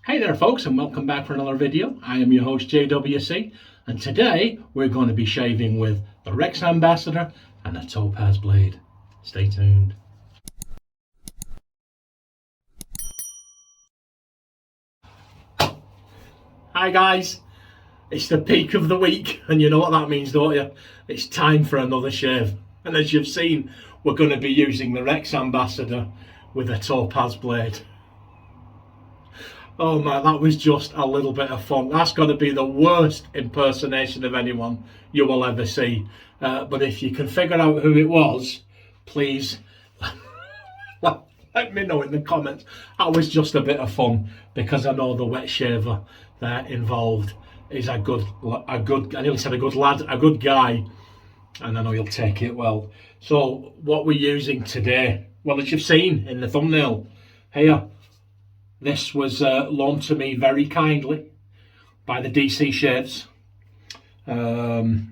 Hey there folks, and welcome back for another video. I am your host JWC, and today we're going to be shaving with the Rex Ambassador and a topaz blade. Stay tuned. Hi guys, it's the peak of the week, and you know what that means, don't you? It's time for another shave, and as you've seen, we're going to be using the Rex Ambassador with a topaz blade. Oh man, that was just a little bit of fun. That's got to be the worst impersonation of anyone you will ever see. But if you can figure out who it was, please let me know in the comments. That was just a bit of fun because I know the wet shaver there involved is a good, I nearly said a good lad, a good guy, and I know he'll take it well. So what we're using today, well, as you've seen in the thumbnail here, this was loaned to me very kindly by the DC Shaves. Lemongrass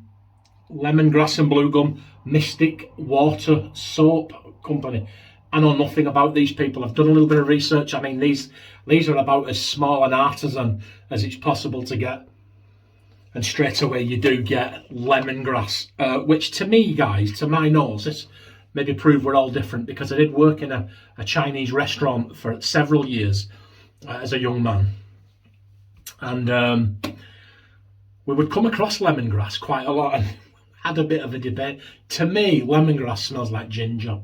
and Blue Gum Mystic Water Soap Company. I know nothing about these people. I've done a little bit of research. I mean, these are about as small an artisan as it's possible to get. And straight away you do get lemongrass, which to me, guys, to my nose, this maybe prove we're all different, because I did work in a Chinese restaurant for several years as a young man, and we would come across lemongrass quite a lot and had a bit of a debate. To me, lemongrass smells like ginger.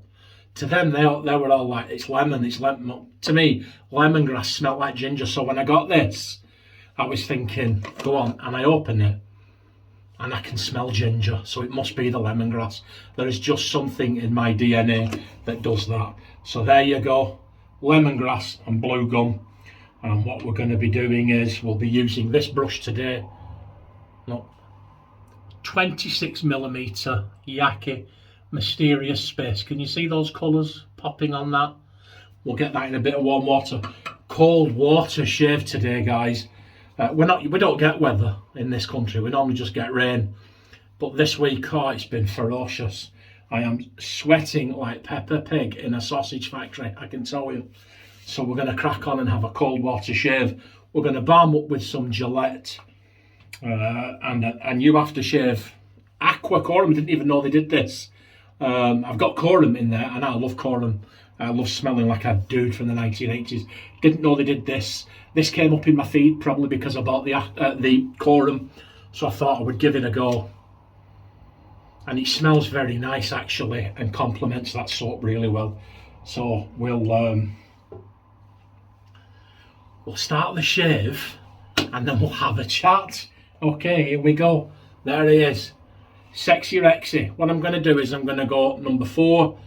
To them, they were all like, it's lemon, it's lemon. To me, lemongrass smelled like ginger. So when I got this, I was thinking, go on, and I open it and I can smell ginger, so it must be the lemongrass. There is just something in my DNA that does that. So there you go, lemongrass and blue gum. And what we're going to be doing is we'll be using this brush today. Look, 26mm Yaqi Mysterious Space. Can you see those colours popping on that? We'll get that in a bit of warm water. Cold water shave today, guys. We don't get weather in this country. We normally just get rain. But this week, oh, it's been ferocious. I am sweating like Peppa Pig in a sausage factory, I can tell you. So we're going to crack on and have a cold water shave. We're going to balm up with some Gillette. And you have to shave. Aqua Quorum, didn't even know they did this. I've got Quorum in there, and I love Quorum. I love smelling like a dude from the 1980s. Didn't know they did this. This came up in my feed probably because I bought the Quorum, so I thought I would give it a go. And it smells very nice actually, and complements that soap really well. So we'll start the shave, and then we'll have a chat. Okay, here we go. There he is, Sexy Rexy. What I'm going to do is I'm going to go number 4,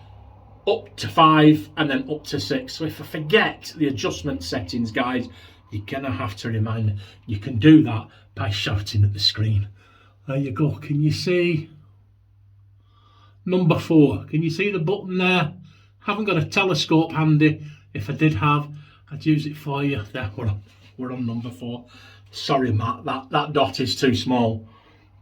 up to 5, and then up to 6. So if I forget the adjustment settings, guys, you're going to have to remind me. You can do that by shouting at the screen. There you go. Can you see number 4? Can you see the button there? Haven't got a telescope handy. If I did have, I'd use it for you. There, we're on number 4. Sorry, Matt, that dot is too small.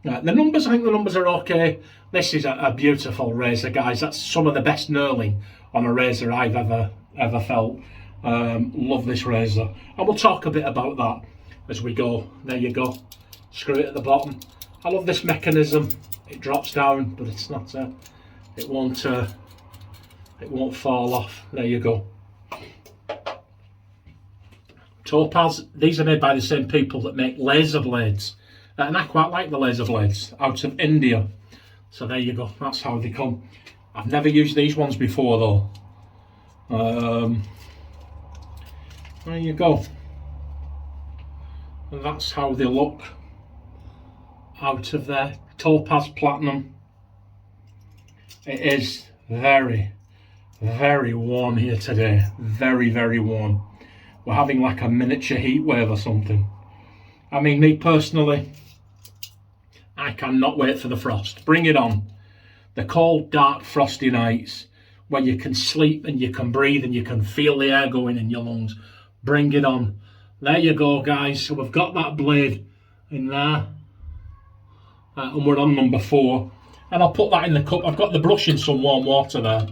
I think the numbers are okay. This is a beautiful razor, guys. That's some of the best knurling on a razor I've ever felt. Love this razor, and we'll talk a bit about that as we go. There you go. Screw it at the bottom. I love this mechanism. It drops down, but it's not. It won't fall off. There you go. Topaz. These are made by the same people that make laser blades. And I quite like the laser blades out of India. So there you go, that's how they come. I've never used these ones before though. There you go. And that's how they look out of there. Topaz Platinum. It is very, very warm here today. Very, very warm. We're having like a miniature heat wave or something. I mean, me personally, I cannot wait for the frost. Bring it on. The cold, dark, frosty nights where you can sleep and you can breathe and you can feel the air going in your lungs. Bring it on. There you go, guys. So we've got that blade in there. And we're on number 4. And I'll put that in the cup. I've got the brush in some warm water there.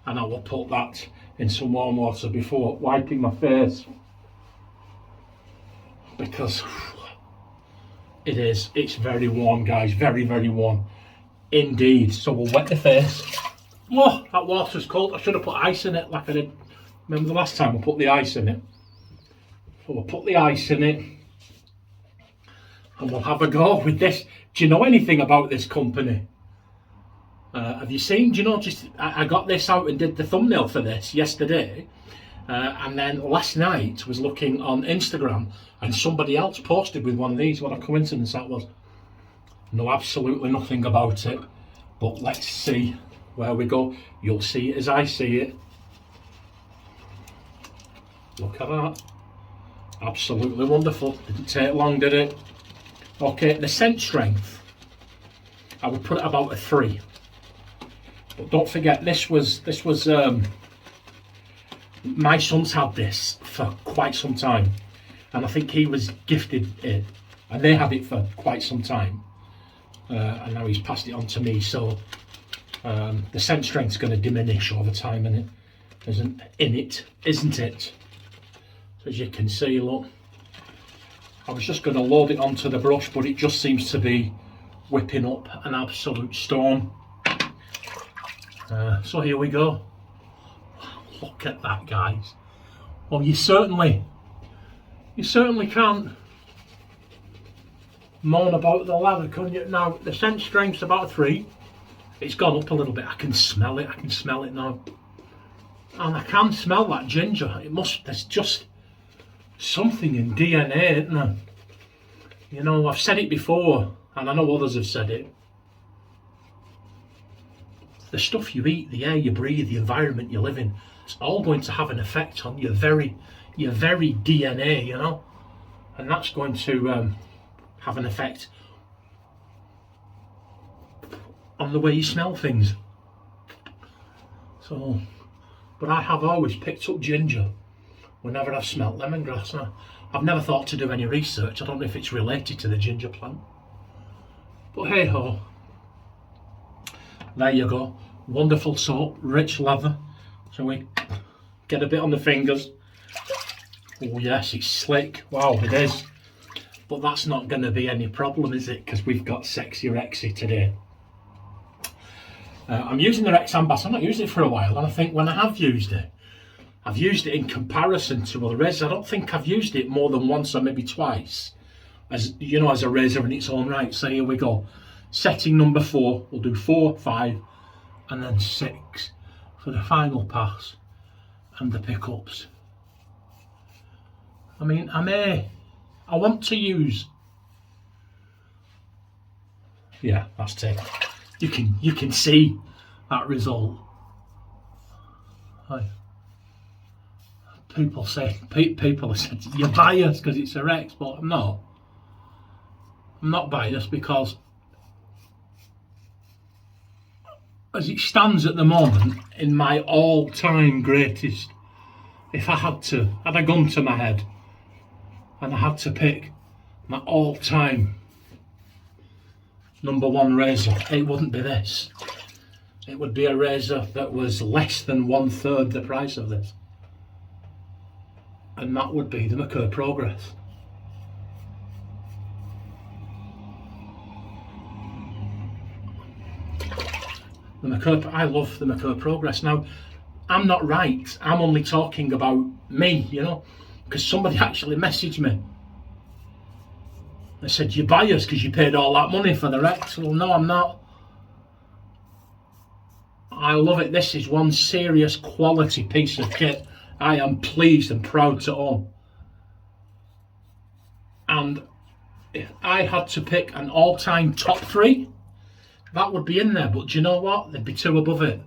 And I will put that in some warm water before wiping my face. because it's very warm, guys, very, very warm indeed. So we'll wet the face. Oh, that water's cold. I should have put ice in it like I did. Remember the last time I put the ice in it? So we'll put the ice in it and we'll have a go with this. Do you know anything about this company? Have you seen, do you know, just I got this out and did the thumbnail for this yesterday, and then last night was looking on Instagram and somebody else posted with one of these. What a coincidence that was. Know absolutely nothing about it, but let's see where we go. You'll see it as I see it. Look at that. Absolutely wonderful. Didn't take long, did it? Okay, the scent strength, I would put it about a 3. But don't forget, this was my son's had this for quite some time, and I think he was gifted it, and they had it for quite some time, and now he's passed it on to me. So the scent strength's going to diminish over time, and isn't it? So as you can see, look, I was just going to load it onto the brush, but it just seems to be whipping up an absolute storm. So here we go. Look at that, guys. Well, you certainly can't moan about the lather, can you? Now the scent strength's about a 3. It's gone up a little bit. I can smell it. I can smell it now, and I can smell that ginger. There's just something in DNA, isn't there? You know, I've said it before, and I know others have said it. The stuff you eat, the air you breathe, the environment you live in, it's all going to have an effect on your very DNA, you know, and that's going to have an effect on the way you smell things. So, but I have always picked up ginger whenever I've smelt lemongrass. I've never thought to do any research. I don't know if it's related to the ginger plant, but hey ho, there you go. Wonderful soap, rich lather. Shall we get a bit on the fingers? Oh yes, it's slick. Wow, it is. But that's not going to be any problem, is it? Because we've got Sexy Rexy today. I'm using the Rex Ambass. I've not used it for a while, and I think when I have used it, I've used it in comparison to other razors. I don't think I've used it more than once or maybe twice, as you know, as a razor in its own right. So here we go. Setting number 4. We'll do 4, 5, and then 6 for the final pass and the pickups. I mean, I want to use. Yeah, that's it. You can see that result. People have said you're biased because it's a Rex, but I'm not. I'm not biased because as it stands at the moment, in my all-time greatest, if I had a gun to my head and I had to pick my all-time #1 razor, it wouldn't be this. It would be a razor that was less than 1/3 the price of this, and that would be the Merkur Progress. I love the Merkur Progress. Now, I'm not right. I'm only talking about me, you know, because somebody actually messaged me. They said, you're biased because you paid all that money for the Rex. Well, no, I'm not. I love it. This is one serious quality piece of kit I am pleased and proud to own. And if I had to pick an all-time top 3, that would be in there, but do you know what? There'd be 2 above it.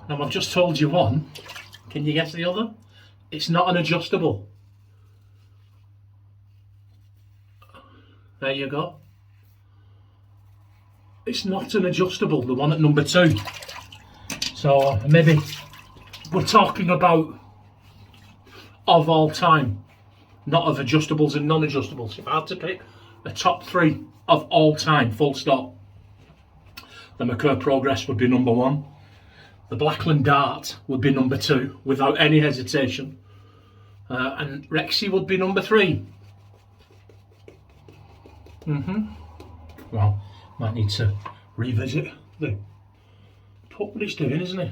Now I've just told you one. Can you guess the other? It's not an adjustable. There you go. It's not an adjustable, the one at number 2. So maybe we're talking about of all time, not of adjustables and non-adjustables. If I had to pick a top 3 of all time, full stop, the Merkur Progress would be #1. The Blackland Dart would be number 2 without any hesitation. And Rexy would be number 3. Well, might need to revisit the put what he's doing, isn't he?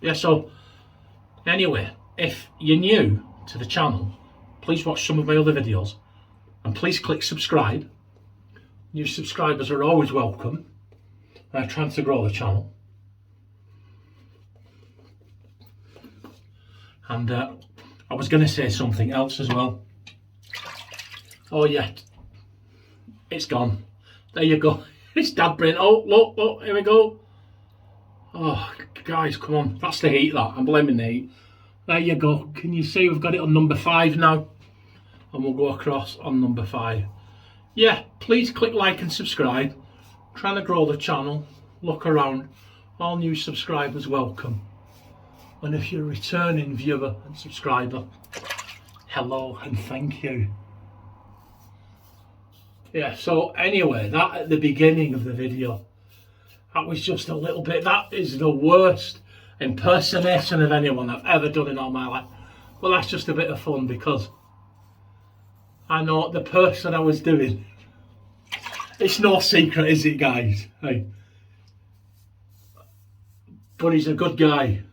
Yeah, so anyway, if you're new to the channel, please watch some of my other videos and please click subscribe. New subscribers are always welcome. I'm trying to grow the channel. And I was going to say something else as well. Oh yeah, it's gone. There you go. It's dad brain. Oh, look, here we go. Oh, guys, come on. That's the heat, that. I'm blaming the heat. There you go. Can you see we've got it on number 5 now? And we'll go across on number 5. Yeah, please click like and subscribe. Trying to grow the channel. Look around. All new subscribers welcome. And if you're a returning viewer and subscriber, hello and thank you. Yeah, so anyway, that at the beginning of the video, that was just a little bit, that is the worst impersonation of anyone I've ever done in all my life. Well, that's just a bit of fun because I know the person I was doing. It's no secret, is it, guys? Hey. But he's a good guy.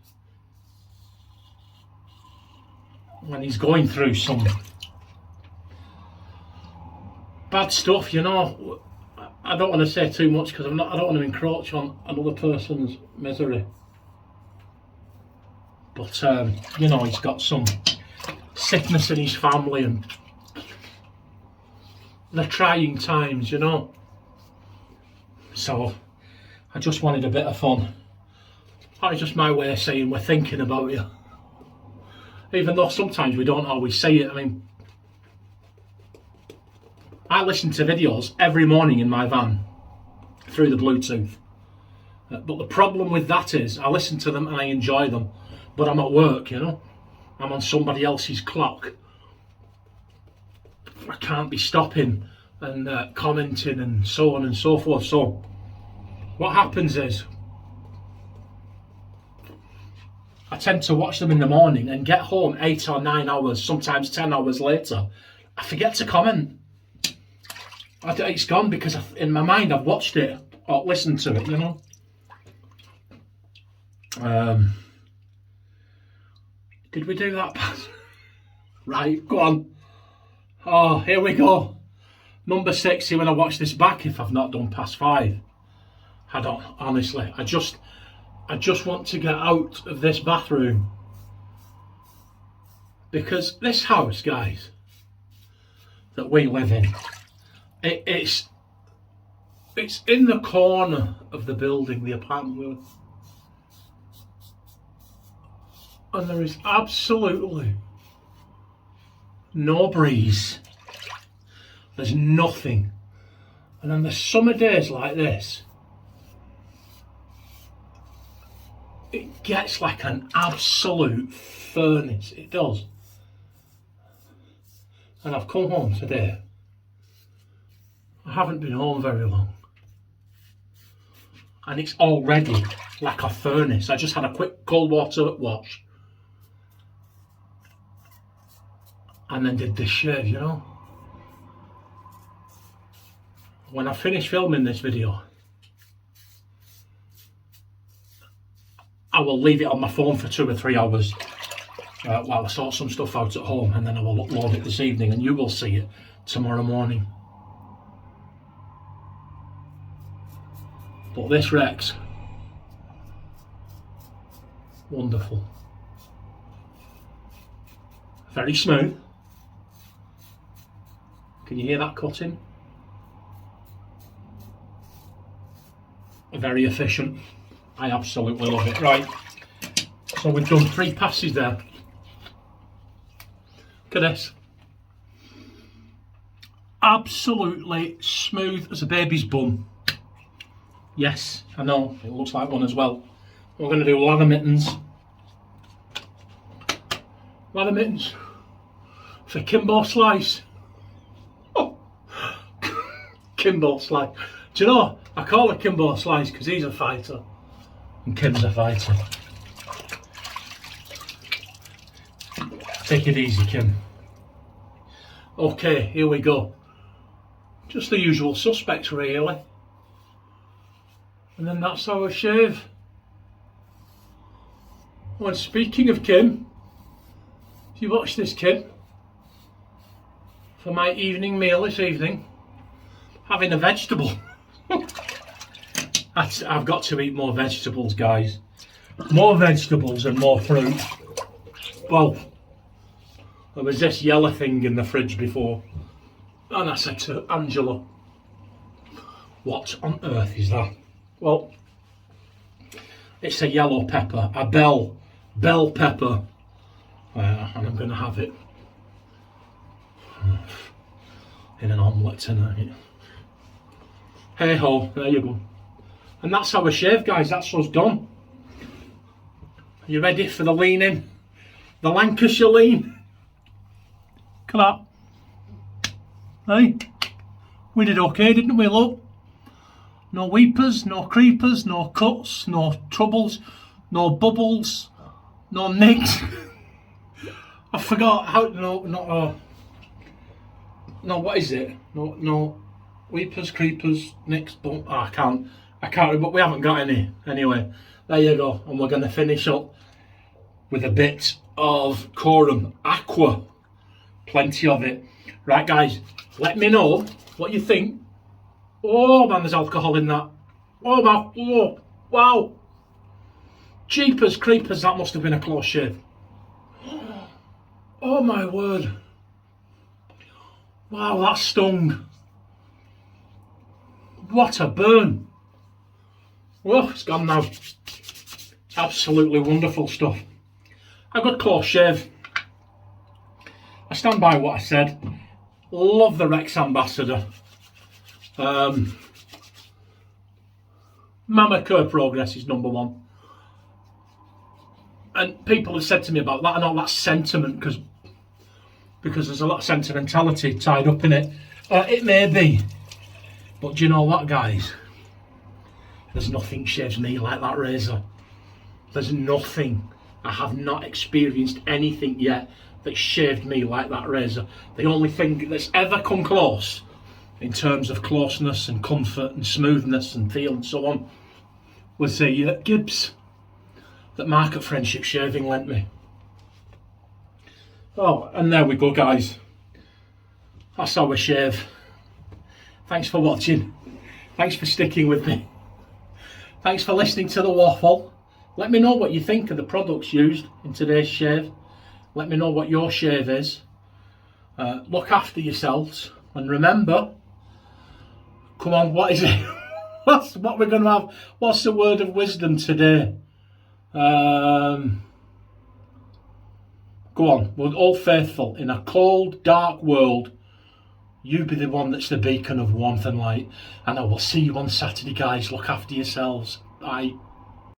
When he's going through some bad stuff, you know. I don't want to say too much because I don't want to encroach on another person's misery. But you know, he's got some sickness in his family and the trying times, you know. So I just wanted a bit of fun. That was just my way of saying we're thinking about you. Even though sometimes we don't always say it. I mean, I listen to videos every morning in my van through the Bluetooth. But the problem with that is I listen to them and I enjoy them. But I'm at work, you know. I'm on somebody else's clock. I can't be stopping and commenting and so on and so forth. So what happens is I tend to watch them in the morning and get home 8 or 9 hours, sometimes 10 hours later. I forget to comment. It's gone because in my mind I've watched it or listened to it, you know. Did we do that? Right, go on. Oh, here we go. Number 6, see when I watch this back if I've not done past 5. I don't, honestly. I just want to get out of this bathroom. Because this house, guys, that we live in, it's in the corner of the building, the apartment we live in. And there is absolutely no breeze. There's nothing. And then the summer days like this, it gets like an absolute furnace. It does. And I've come home today. I haven't been home very long. And it's already like a furnace. I just had a quick cold water wash. And then did this shave, you know. When I finish filming this video, I will leave it on my phone for 2 or 3 hours while I sort some stuff out at home, and then I will upload it this evening and you will see it tomorrow morning. But this Rex, wonderful. Very smooth. Can you hear that cutting? Very efficient. I absolutely love it. Right, so we've done 3 passes there. Look at this. Absolutely smooth as a baby's bum. Yes, I know, it looks like one as well. We're going to do lather mittens. Lather mittens for Kimbo Slice. Oh. Kimbo Slice. Do you know, I call her Kimbo Slice because he's a fighter and Kim's a fighter. Take it easy, Kim. Okay, here we go. Just the usual suspects, really. And then that's our shave. Oh, and speaking of Kim, if you watch this, Kim, for my evening meal this evening, having a vegetable. I've got to eat more vegetables, guys. More vegetables and more fruit. Well, there was this yellow thing in the fridge before, and I said to Angela, what on earth is that? Well, it's a yellow pepper, a bell pepper, and I'm going to have it in an omelette tonight. Hey ho, there you go. And that's our shave, guys. That's us done. Are you ready for the lean in? The Lancashire lean? Look at that. Hey, we did okay, didn't we, look? No weepers, no creepers, no cuts, no troubles, no bubbles, no nicks. I forgot how, no, what is it? No weepers, creepers, nicks, I can't remember, but we haven't got any. Anyway, there you go, and we're going to finish up with a bit of Quorum Aqua. Plenty of it. Right, guys, let me know what you think. Oh man, there's alcohol in that. Oh my, oh, wow. Jeepers creepers, that must have been a close shave. Oh my word. Wow, that stung. What a burn. Oh, it's gone now. Absolutely wonderful stuff. A good close shave. I stand by what I said. Love the Rex Ambassador. Mama Kerr Progress is number one. And people have said to me about that and all that sentiment because there's a lot of sentimentality tied up in it. It may be. But do you know what, guys? There's nothing shaves me like that razor. There's nothing. I have not experienced anything yet that shaved me like that razor. The only thing that's ever come close in terms of closeness and comfort and smoothness and feel and so on was a Gibbs that Market Friendship Shaving lent me. Oh, and there we go, guys. That's our shave. Thanks for watching. Thanks for sticking with me. Thanks for listening to the waffle. Let me know what you think of the products used in today's shave. Let me know what your shave is. Look after yourselves. And remember, come on, what is it? What we're going to have? What's the word of wisdom today? Go on, we're all faithful. In a cold, dark world, you be the one that's the beacon of warmth and light. And I will see you on Saturday, guys. Look after yourselves. Bye.